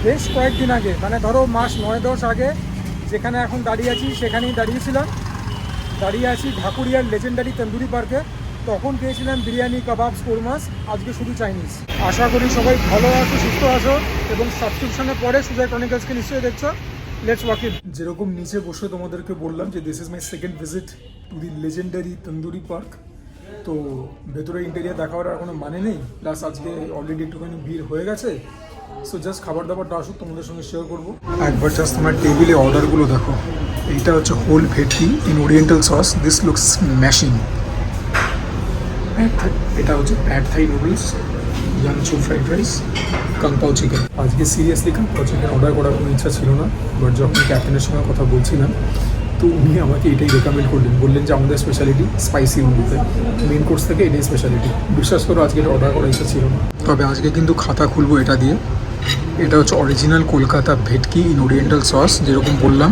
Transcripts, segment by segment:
বেশ কয়েকদিন আগে, মানে ধরো মাস 9-10 আগে যেখানে এখন দাঁড়িয়ে আছি সেখানেই দাঁড়িয়েছিলাম। দাঁড়িয়ে আছি ঢাকুরিয়ার লেজেন্ডারি তন্দুরি পার্কে। তখন খেয়েছিলাম বিরিয়ানি, কাবাবস, কোরমাস, আজকে শুধু চাইনিজ। আশা করি সবাই ভালো আছো, সুস্থ আছো এবং সাবস্ক্রিপশনের পরে সুজয় টনিক্যালসকে নিশ্চয়ই দেখছো। লেটস ওয়াক ইট। যেরকম নিচে বসে তোমাদেরকে বললাম যে this is my second visit to the legendary tandoori park. তো ভেতরে ইন্টেরিয়ার দেখাবার আর কোনো মানে নেই, প্লাস আজকে অলরেডি একটুখানি ভিড় হয়ে গেছে। সো জাস্ট খাবার দাবারটা আসুক, তোমাদের সঙ্গে শেয়ার করবো। একবার জাস্ট তোমার টেবিলে অর্ডারগুলো দেখো। এইটা হচ্ছে হোল ভেটকি in oriental sauce, this looks smashing. এটা হচ্ছে pad thai noodles, ইয়াংচু fried rice, কাংপাও chicken. আজকে সিরিয়াসলি কাংপাও চিকেন অর্ডার করার কোনো ইচ্ছা ছিল না, বাট যখন ক্যাপ্টেনের সঙ্গে কথা বলছিলাম তো উনি আমাকে এটাই রেকমেন্ড করলেন, বললেন যে আমাদের স্পেশালিটি স্পাইসি উন্নতে, মেন কোর্স থেকে এটাই স্পেশালিটি। বিশ্বাস করো আজকে এটা অর্ডার করার ইচ্ছা ছিল না, তবে আজকে কিন্তু খাতা খুলবো এটা দিয়ে। এটা হচ্ছে অরিজিনাল কলকাতা ভেটকি ইন ওরিয়েন্টাল সস, যেরকম বললাম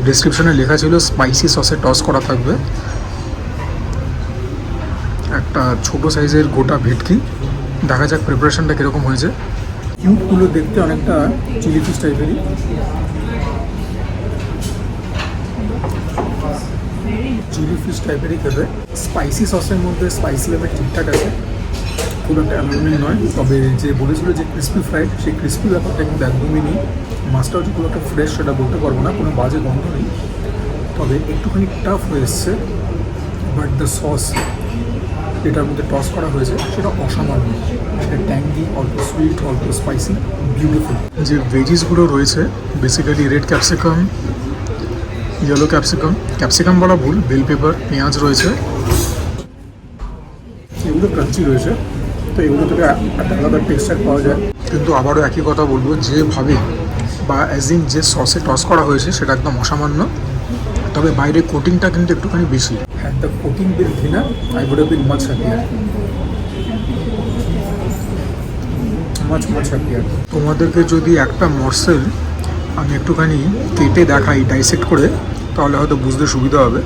ডেসক্রিপশনে লেখা ছিল স্পাইসি সসে টস করা থাকবে। একটা ছোটো সাইজের গোটা ভেটকি, দেখা যাক প্রিপারেশনটা কীরকম হয়েছে। কিউবগুলো দেখতে অনেকটা চিলি ফিশ টাইপেরই। চিলি ফিশ টাইপেরই খেতে, স্পাইসি সসের মধ্যে স্পাইসি লেভেল ঠিকঠাক আছে, খুব একটা অ্যালার্মিং নয়। তবে যে বলেছিল যে ক্রিস্পি ফ্রাইড, সেই ক্রিস্পি ব্যাপারটা কিন্তু একদমই নেই। মাছটাও যে খুব একটা ফ্রেশ সেটা বলতে পারবো না, কোনো বাজে গন্ধ নেই, তবে একটুখানি টাফ হয়ে এসছে। বাট দ্য সস এটার মধ্যে টস করা হয়েছে সেটা অসামান্য, সেটা ট্যাঙ্গি, অল্প সুইট, অল্প স্পাইসি, বিউটিফুল। যে ভেজিসগুলো রয়েছে basically red capsicum, yellow capsicum, capsicum বলা ভুল, বেল পেপার, পেঁয়াজ রয়েছে, এগুলো ক্রাঞ্চি রয়েছে। তো এগুলো থেকে একটা আলাদা টেক্সচার পাওয়া যায়। কিন্তু আবারও একই কথা বলবো, যেভাবে বা অ্যাজ ইন যে সসে টস করা হয়েছে সেটা একদম অসামান্য, তবে বাইরে কোটিংটা কিন্তু একটুখানি বেশি। হ্যাঁ, the coating will thinner, I would have been much happier, much happier. তোমাদেরকে যদি একটা মরসেল আমি একটুখানি কেটে দেখাই ডাইসেক্ট করে, তাহলে হয়তো বুঝতে সুবিধা হবে।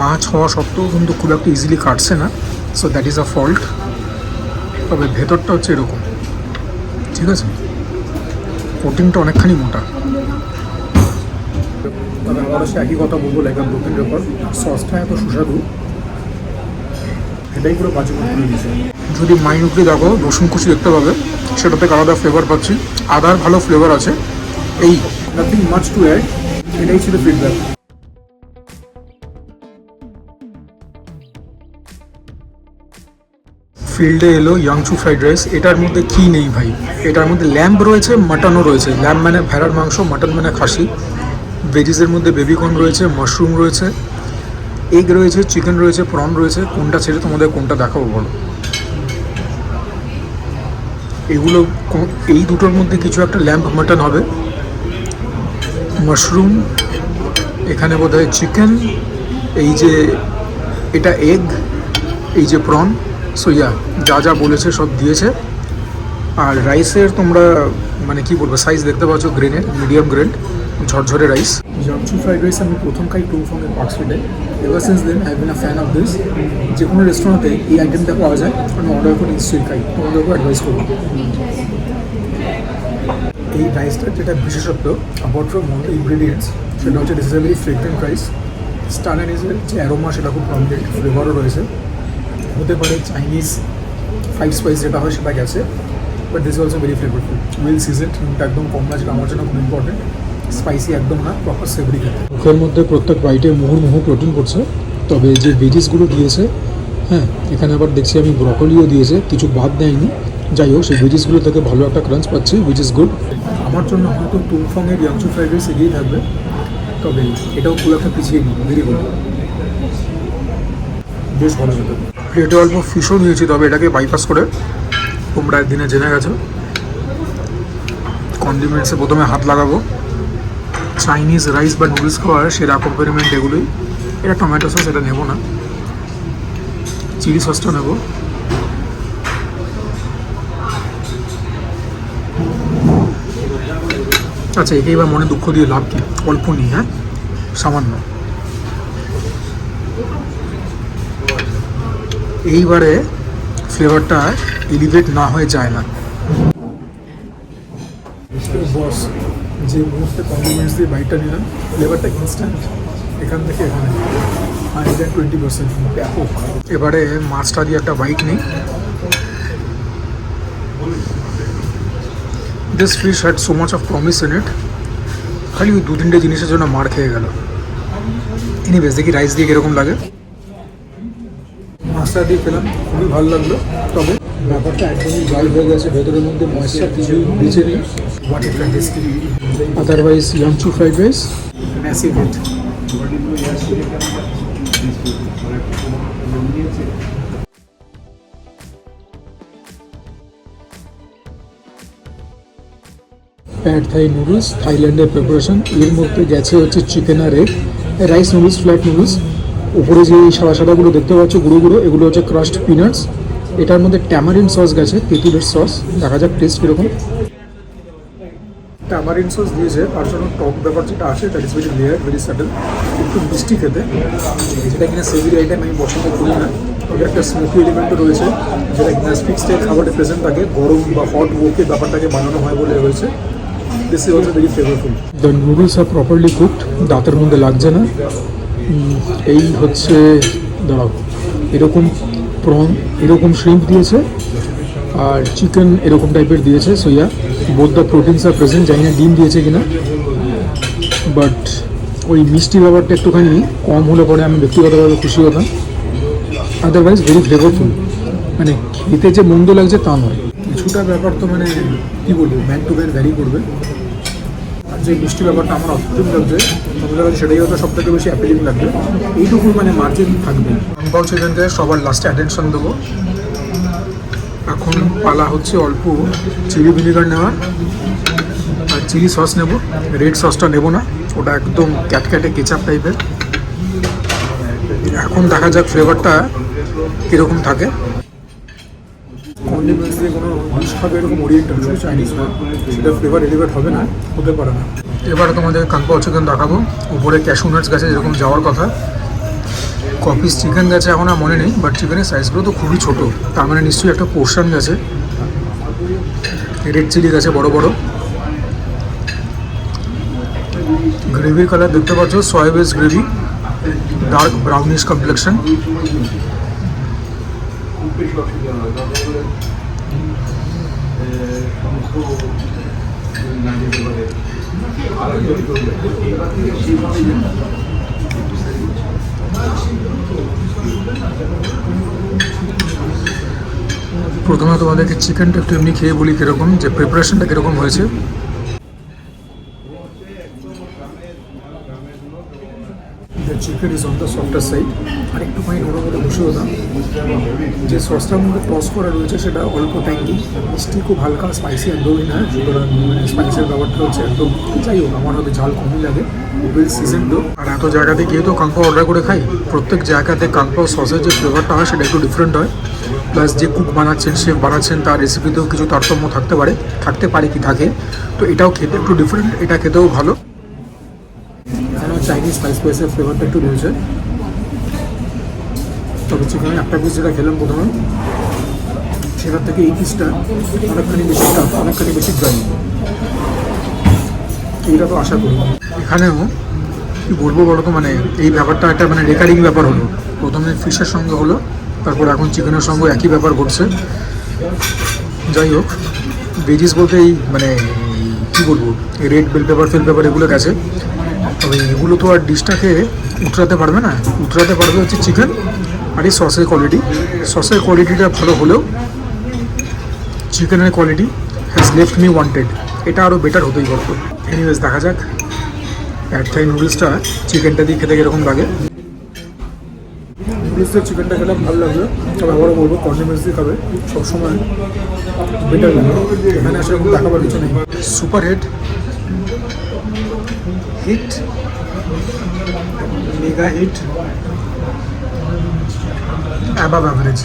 মাছ হওয়া সত্ত্বেও কিন্তু খুব একটা ইজিলি কাটছে না, so that is a fault. তবে ভেতরটা হচ্ছে এরকম, ঠিক আছে, কোটিংটা অনেকখানি মোটা। তবে আবারও সে একই কথা বলবো, লাইক ব্রোকেন রেকর্ড, সসটা এত সুস্বাদু, এটাই পুরো বাজে করে দিয়েছে। যদি মাইনুকলি দেখো রসুন কুচি দেখতে পাবে, সেটাতে আলাদা ফ্লেভার পাচ্ছি, আদার ভালো ফ্লেভার আছে। এই নাথিং মাচ টু অ্যাড, এটাই ছিল ফিডব্যাক। ফিল্ডে এলো ইয়াংচু ফ্রাইড রাইস। এটার মধ্যে কী নেই ভাই, এটার মধ্যে ল্যাম্ব রয়েছে, মাটনও রয়েছে। ল্যাম্ব মানে ভেড়ার মাংস, মাটন মানে খাসি। ভেজিসের মধ্যে বেবিকর্ন রয়েছে, মাশরুম রয়েছে, এগ রয়েছে, চিকেন রয়েছে, প্রন রয়েছে। কোনটা ছেড়ে তোমাদের কোনটা দেখাবো বলো? এগুলো এই দুটোর মধ্যে কিছু একটা ল্যাম্ব মাটন হবে, মাশরুম, এখানে বোধহয় চিকেন, এই যে এটা এগ, এই যে প্রন। সো ইয়া, যা যা বলেছে সব দিয়েছে। আর রাইসের তোমরা মানে কি বলবো, সাইজ দেখতে পাচ্ছ, গ্রেনের মিডিয়াম গ্রেন, ঝরঝরে রাইস। ইয়াংচু ফ্রাইড রাইস আমি প্রথম খাই টুংফংয়ের পার্ক স্ট্রিটে। Ever since then I been a fan of this. যে কোনো রেস্টুরেন্টে এই আইটেমটা পাওয়া যায়, আমি অর্ডার করে নিশ্চয়ই খাই, তোমাদেরকেও অ্যাডভাইস করবো। এই রাইসটার যেটা বিশেষত্ব apart from all the ingredients, সেটা হচ্ছে this is a very fragrant rice. Star অ্যানিসের যে অ্যারোমা সেটা খুব প্রমিনেন্ট, ফ্লেভারও রয়েছে। হতে পারে চাইনিজ 5 স্পাইস যেটা হয় সেটা গেছে, but this also very flavourful, well seasoned. একদম কম না, যেটা আমার জন্য খুব ইম্পর্টেন্ট। স্পাইসি একদম না, প্রপার সেভরি খেতে। মুখের মধ্যে প্রত্যেক বাইটে মুহুর্মুহু প্রোটিন পড়ছে। তবে যে ভেজিসগুলো দিয়েছে, হ্যাঁ এখানে আবার দেখছি আমি ব্রকলিও দিয়েছে, কিছু বাদ দেয়নি। যাই হোক, সেই ভেজিসগুলো থেকে ভালো একটা ক্রাঞ্চ পাচ্ছি, হুইচ ইজ গুড। আমার জন্য হয়তো টুংফংয়ের ইয়াংচু ফ্রাইড রাইস এগিয়েই থাকবে, তবে এটাও খুব একটা পিছিয়ে নিই, ভেরি গুড, বেশ ভালো হতো। প্লেটে অল্প ফিশও নিয়েছি, তবে এটাকে বাইপাস করে তোমরা একদিনে জেনে গেছো। কন্ডিমেন্টসে প্রথমে হাত লাগাবো। চাইনিজ রাইস বা নুডলস খাওয়ার সেরা কম্পেরিমেন্ট এগুলোই। এটা টমেটো সস, এটা নেবো না, চিলি সসটা নেবো। আচ্ছা, একে এবার মনে দুঃখ দিয়ে লাভ কি, অল্প নিই, হ্যাঁ সামান্য। এইবারে ফ্লেভারটা এলিভেট না হয়ে যায় না। বস যে মুহূর্তে কমপ্লিমেন্টস দিয়ে বাইকটা নিলাম, ফ্লেভারটা ইনস্ট্যান্ট এখান থেকে এখানে 120% ব্যাপক। এবারে মাছটা দিয়ে একটা বাইক নেই। This fish had so much of promise in it, খালি ওই 2-3টে জিনিসের জন্য মার খেয়ে গেল। এনিওয়েজ দেখি রাইস দিয়ে কীরকম লাগে। মাছটা দিয়ে খেলাম, খুবই ভালো লাগলো। তবে ব্যাপারটা একদমই ড্রাই হয়ে গেছে, ভেতরের মধ্যে ময়েশ্চার কিছুই বেঁচে নেই। What it fantastic. Otherwise Yangchow fried rice massive hit. Pad thai noodles, থাইল্যান্ডের প্রিপারেশন। এর মধ্যে গেছে হচ্ছে চিকেন আর egg, rice noodles, flat noodles. উপরে যে সাদা সাদাগুলো দেখতে পাচ্ছ গুঁড়ো গুঁড়ো, এগুলো হচ্ছে ক্রাস্ট পিনাটস। এটার মধ্যে ট্যামারিন সস গেছে, তেঁতুলের সস। দেখা যাক টেস্ট কীরকম। ট্যামারিন সস দিয়েছে, তার জন্য টক ব্যাপার যেটা আসে that is very layer, very sudden, একটু মিষ্টি খেতে, যেটা কিনা সেভিরি আইটেম আমি পছন্দ করি না। এটা একটা স্মোকি এলিমেন্টও রয়েছে, যেটা কিনা ফিক্সড খাবারে প্রেজেন্ট থাকে, গরম বা হট ওকে ব্যাপারটাকে বানানো হয় বলে রয়েছে। This is also very flavourful. The noodles are properly cooked, দাঁতের মধ্যে লাগছে না। এই হচ্ছে দাঁড়াও, এরকম প্রন, এরকম শ্রিম্প দিয়েছে, আর চিকেন এরকম টাইপের দিয়েছে। So yeah, both the proteins are present. জানি না ডিম দিয়েছে কিনা, বাট ওই মিষ্টি ব্যাপারটা একটুখানি কম হলে পরে আমি ব্যক্তিগতভাবে খুশি হতাম। আদারওয়াইজ ভেরি ফ্লেভারফুল, মানে খেতে যে মন্দ লাগছে তা নয়। কিছুটা ব্যাপার তো মানে কী বলবো, ম্যান টু ম্যান ভ্যারি করবে। আর যে মিষ্টি ব্যাপারটা আমার অদ্ভুত লাগছে, তোমাদের কাছে সেটাই হয়তো সব থেকে বেশি অ্যাপিলিং লাগবে। এইটুকু মানে মার্জিন থাকবে। আংপাও চিকেনকে সবার লাস্টে অ্যাটেনশন দেবো। এখন পালা হচ্ছে অল্প চিলি ভিনিগার নেওয়ার, আর চিলি সস নেব। রেড সসটা নেব না, ওটা একদম ক্যাটক্যাটে কেচাপ টাইপের। এখন দেখা যাক ফ্লেভারটা কীরকম থাকে। কন্ডিমেন্টস দিয়ে কোনো ডিশ খাবে এরকম ওরিয়েন্টাল, শুধু চাইনিজ নয়, সেটা ফ্লেভার এলিভেট হবে না, হতে পারে না। এবার তোমাদের কাংপাও চিকেন দেখাবো। উপরে ক্যাশু নাটস গেছে যেরকম যাওয়ার কথা। কপিস চিকেন গেছে এখন আর মনে নেই, বাট চিকেনের সাইজগুলো তো খুবই ছোটো, তার মানে নিশ্চয়ই একটা পোর্শন গেছে। রেড চিলি গেছে বড় বড়। গ্রেভির কালার দেখতে পাচ্ছ, soya base gravy, dark brownish complexion. প্রথমে তোমাদেরকে চিকেনটা একটু এমনি খেয়ে বলি কীরকম, যে প্রিপারেশনটা কীরকম হয়েছে। Chicken is on the softer side, আর একটুখানি নরম হলে খুশি হতাম। যে সসটার মধ্যে টস করা রয়েছে সেটা অল্প ট্যাঙ্কি, মিষ্টি খুব হালকা, স্পাইসি একদমই না। সুতরাং মানে স্পাইসের ব্যাপারটা হচ্ছে একদম, যাই হোক আমার হয়তো ঝাল কমই লাগে, ওয়েল সিজনড। আর এত জায়গাতে গিয়ে তো কাংপাও অর্ডার করে খাই, প্রত্যেক জায়গাতে কাংপাও সসের যে ফ্লেভারটা হয় সেটা একটু ডিফারেন্ট হয়। প্লাস যে কুক বানাচ্ছেন, শেফ বানাচ্ছেন, তার রেসিপিতেও কিছু তারতম্য থাকতে পারে কি থাকে। তো এটাও খেতে একটু ডিফারেন্ট, এটা খেতেও ভালো। চাইনিজ স্পাইসের ফ্লেভারটা একটু রয়েছে। তবে চিকেনের একটা পিস যেটা খেলাম প্রথমে, সেটার থেকে এই পিসটা অনেকখানি বেশি টাফ, অনেকখানি বেশি ড্রাই। এইটা তো আশা করি। এখানেও কী বলবো বলো তো, মানে এই ব্যাপারটা একটা মানে রেকারিং ব্যাপার হলো। প্রথমে ফিশের সঙ্গে হলো, তারপর এখন চিকেনের সঙ্গে একই ব্যাপার ঘটছে। যাই হোক, ভেজিস বলতে এই মানে কী বলবো, রেড বেল পেপার, ফেল পেপার এগুলো গেছে। তবে এগুলো তো আর ডিশটাকে উতরাতে পারবে না, উতরাতে পারবে হচ্ছে চিকেন আর এই সসের কোয়ালিটি। সসের কোয়ালিটিটা ভালো হলেও চিকেনের quality has left me wanted, এটা আরও বেটার হতেই পারতো। এনিওয়েজ দেখা যাক প্যাড থাই নুডলসটা চিকেনটা দিয়ে খেতে কীরকম লাগে। নুডলসের চিকেনটা খেলে ভালো লাগবে, তবে আবারও বলবো কন্ডিমেন্টস দিয়ে খাবে সবসময় বেটার লাগে। এখানে সেরকম দেখাবার কিছু নেই। Super hit, mega hit, above average.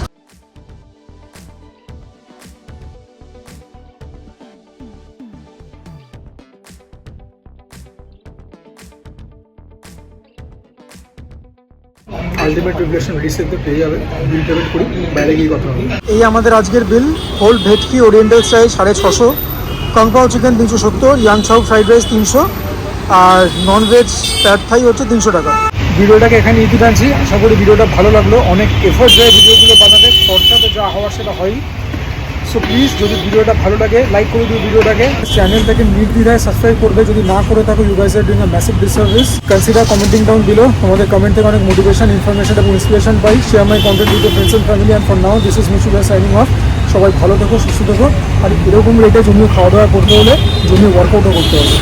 Ultimate রিভিউশন রিসেন্টে পেয়ে যাবে। বিল পেমেন্ট করি, বাইরে গিয়ে কথা হবে। এই আমাদের আজকের বিল। হোল ভেটকি ওরিয়েন্টাল স্টাইল 650, কংপাও চিকেন 370, ইয়াং চাউ ফ্রাইড রাইস 300, আর ননভেজ প্যাড থাই হচ্ছে 300 টাকা। ভিডিওটাকে এখানে ইতি টানছি। আশা করি ভিডিওটা ভালো লাগলো। অনেক এফোর্ট যায় ভিডিওগুলো বানাতে, খরচা তো যা হওয়ার সেটা হয়। সো প্লিজ যদি ভিডিওটা ভালো লাগে লাইক করে দিও ভিডিওটাকে, চ্যানেলটাকে নির্দ্বিধায় সাবস্ক্রাইব করবে। যদি না করে থাকো, you guys are doing a massive disservice. Consider commenting down below. তোমাদের কমেন্ট থেকে অনেক মোটিভেশন, ইনফরমেশন এবং ইন্সপিরেশন পাই। Share my content with friends and family. And for now this is Mishuda signing off. সবাই ভালো থেকো, সুস্থ থেকো। আর এরকম রেটে জমিয়ে খাওয়া দাওয়া করতে হলে জমিয়ে ওয়ার্কআউটও করতে হবে।